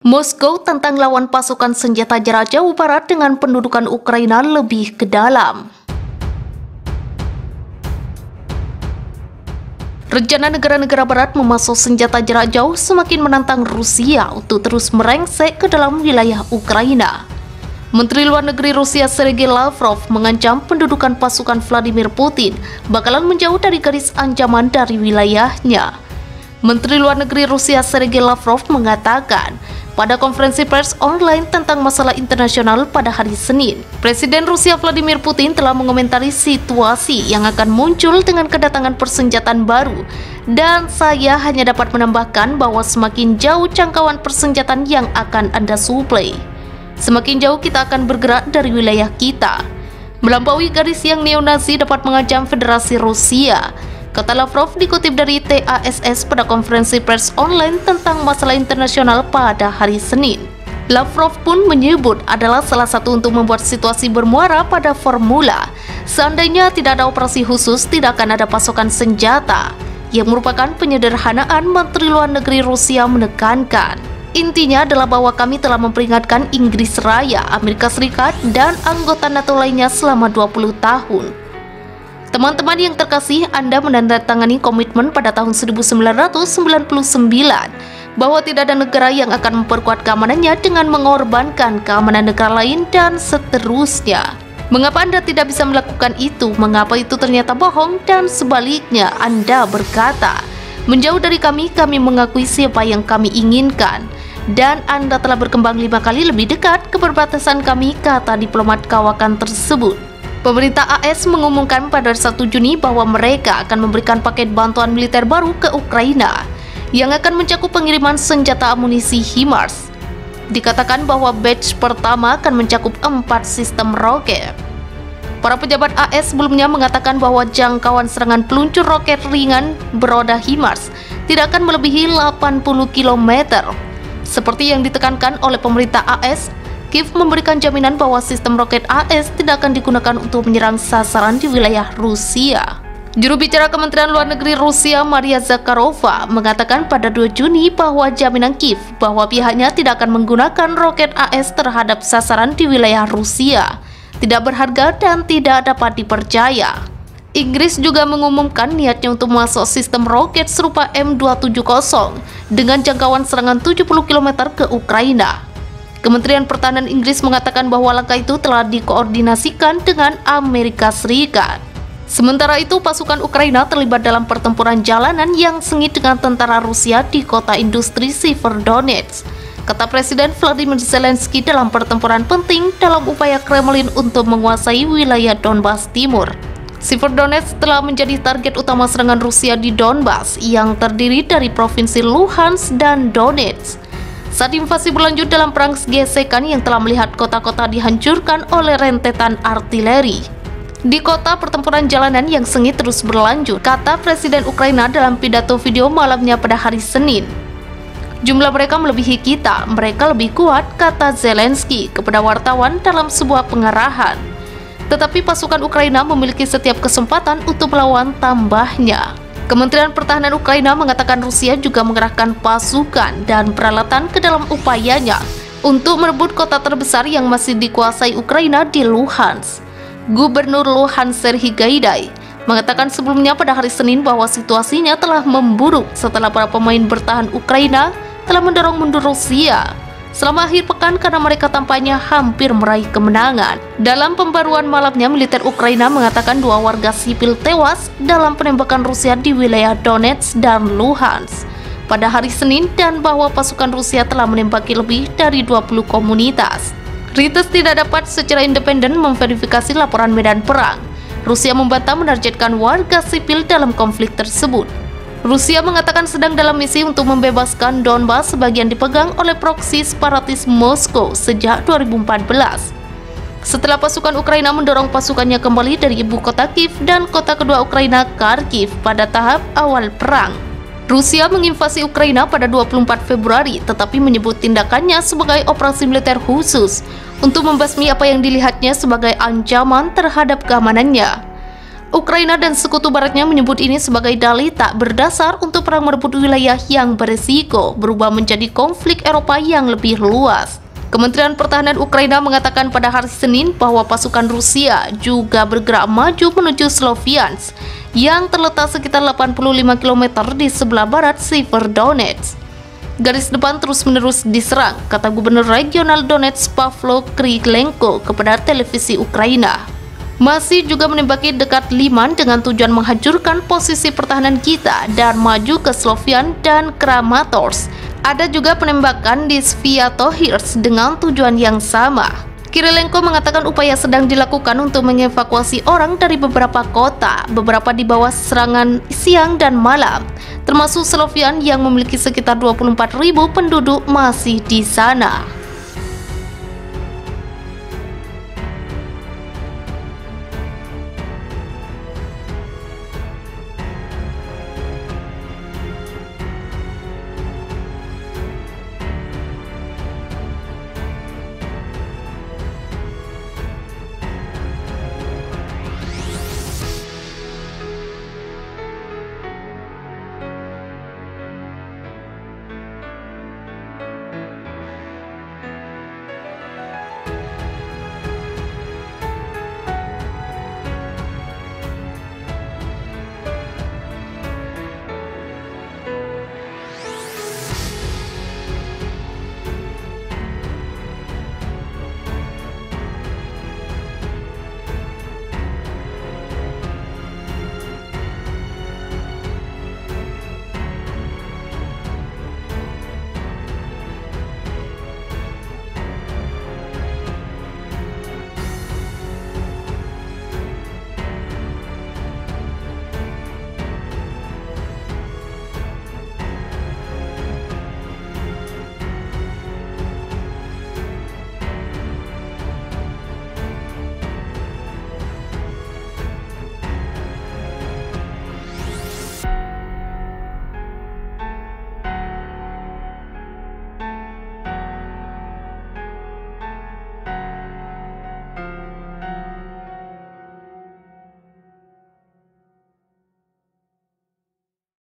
Moskow tentang lawan pasukan senjata jarak jauh barat dengan pendudukan Ukraina lebih ke dalam. Rencana negara-negara barat memasuk senjata jarak jauh semakin menantang Rusia untuk terus merengsek ke dalam wilayah Ukraina. Menteri Luar Negeri Rusia Sergei Lavrov mengancam pendudukan pasukan Vladimir Putin bakalan menjauh dari garis ancaman dari wilayahnya. Menteri Luar Negeri Rusia Sergei Lavrov mengatakan pada konferensi pers online tentang masalah internasional pada hari Senin, Presiden Rusia Vladimir Putin telah mengomentari situasi yang akan muncul dengan kedatangan persenjataan baru, dan saya hanya dapat menambahkan bahwa semakin jauh jangkauan persenjataan yang akan Anda suplai, semakin jauh kita akan bergerak dari wilayah kita. Melampaui garis yang neo-Nazi dapat mengancam Federasi Rusia, kata Lavrov dikutip dari TASS pada konferensi pers online tentang masalah internasional pada hari Senin. Lavrov pun menyebut adalah salah satu untuk membuat situasi bermuara pada formula. Seandainya tidak ada operasi khusus, tidak akan ada pasokan senjata, yang merupakan penyederhanaan Menteri Luar Negeri Rusia menekankan. Intinya adalah bahwa kami telah memperingatkan Inggris Raya, Amerika Serikat, dan anggota NATO lainnya selama 20 tahun. Teman-teman yang terkasih, Anda menandatangani komitmen pada tahun 1999 bahwa tidak ada negara yang akan memperkuat keamanannya dengan mengorbankan keamanan negara lain dan seterusnya. Mengapa Anda tidak bisa melakukan itu? Mengapa itu ternyata bohong? Dan sebaliknya, Anda berkata, menjauh dari kami mengakui siapa yang kami inginkan. Dan Anda telah berkembang 5 kali lebih dekat ke perbatasan kami, kata diplomat kawakan tersebut. Pemerintah AS mengumumkan pada 1 Juni bahwa mereka akan memberikan paket bantuan militer baru ke Ukraina yang akan mencakup pengiriman senjata amunisi HIMARS. Dikatakan bahwa batch pertama akan mencakup 4 sistem roket. Para pejabat AS sebelumnya mengatakan bahwa jangkauan serangan peluncur roket ringan beroda HIMARS tidak akan melebihi 80 km. Seperti yang ditekankan oleh pemerintah AS, Kiev memberikan jaminan bahwa sistem roket AS tidak akan digunakan untuk menyerang sasaran di wilayah Rusia. Juru bicara Kementerian Luar Negeri Rusia Maria Zakharova mengatakan pada 2 Juni bahwa jaminan Kiev bahwa pihaknya tidak akan menggunakan roket AS terhadap sasaran di wilayah Rusia tidak berharga dan tidak dapat dipercaya. Inggris juga mengumumkan niatnya untuk masuk sistem roket serupa M270 dengan jangkauan serangan 70 km ke Ukraina. Kementerian Pertahanan Inggris mengatakan bahwa langkah itu telah dikoordinasikan dengan Amerika Serikat. Sementara itu, pasukan Ukraina terlibat dalam pertempuran jalanan yang sengit dengan tentara Rusia di kota industri Severodonetsk, kata Presiden Vladimir Zelensky dalam pertempuran penting dalam upaya Kremlin untuk menguasai wilayah Donbas Timur. Severodonetsk telah menjadi target utama serangan Rusia di Donbas yang terdiri dari provinsi Luhansk dan Donetsk. Saat invasi berlanjut dalam perang gesekan yang telah melihat kota-kota dihancurkan oleh rentetan artileri. Di kota, pertempuran jalanan yang sengit terus berlanjut, kata Presiden Ukraina dalam pidato video malamnya pada hari Senin. Jumlah mereka melebihi kita, mereka lebih kuat, kata Zelensky kepada wartawan dalam sebuah pengarahan. Tetapi pasukan Ukraina memiliki setiap kesempatan untuk melawan tambahnya. Kementerian Pertahanan Ukraina mengatakan Rusia juga mengerahkan pasukan dan peralatan ke dalam upayanya untuk merebut kota terbesar yang masih dikuasai Ukraina di Luhansk. Gubernur Luhansk Serhiy Gaidai mengatakan sebelumnya pada hari Senin bahwa situasinya telah memburuk setelah para pemain bertahan Ukraina telah mendorong mundur Rusia selama akhir pekan karena mereka tampaknya hampir meraih kemenangan. Dalam pembaruan malamnya, militer Ukraina mengatakan 2 warga sipil tewas dalam penembakan Rusia di wilayah Donetsk dan Luhansk pada hari Senin dan bahwa pasukan Rusia telah menembaki lebih dari 20 komunitas. Reuters tidak dapat secara independen memverifikasi laporan medan perang. Rusia membantah menargetkan warga sipil dalam konflik tersebut. Rusia mengatakan sedang dalam misi untuk membebaskan Donbas sebagian dipegang oleh proksi separatis Moskow sejak 2014. setelah pasukan Ukraina mendorong pasukannya kembali dari ibu kota Kiev dan kota kedua Ukraina, Kharkiv, pada tahap awal perang. Rusia menginvasi Ukraina pada 24 Februari, tetapi menyebut tindakannya sebagai operasi militer khusus untuk membasmi apa yang dilihatnya sebagai ancaman terhadap keamanannya. Ukraina dan sekutu baratnya menyebut ini sebagai dalih tak berdasar untuk perang merebut wilayah yang beresiko berubah menjadi konflik Eropa yang lebih luas. Kementerian Pertahanan Ukraina mengatakan pada hari Senin bahwa pasukan Rusia juga bergerak maju menuju Sloviansk yang terletak sekitar 85 km di sebelah barat Severodonetsk. Garis depan terus-menerus diserang, kata Gubernur Regional Donetsk Pavlo Krylenko kepada televisi Ukraina. Masih juga menembaki dekat Liman dengan tujuan menghancurkan posisi pertahanan kita dan maju ke Sloviansk dan Kramatorsk. Ada juga penembakan di Sviatohirsk dengan tujuan yang sama. Krylenko mengatakan upaya sedang dilakukan untuk mengevakuasi orang dari beberapa kota, beberapa di bawah serangan siang dan malam, termasuk Sloviansk yang memiliki sekitar 24.000 penduduk masih di sana.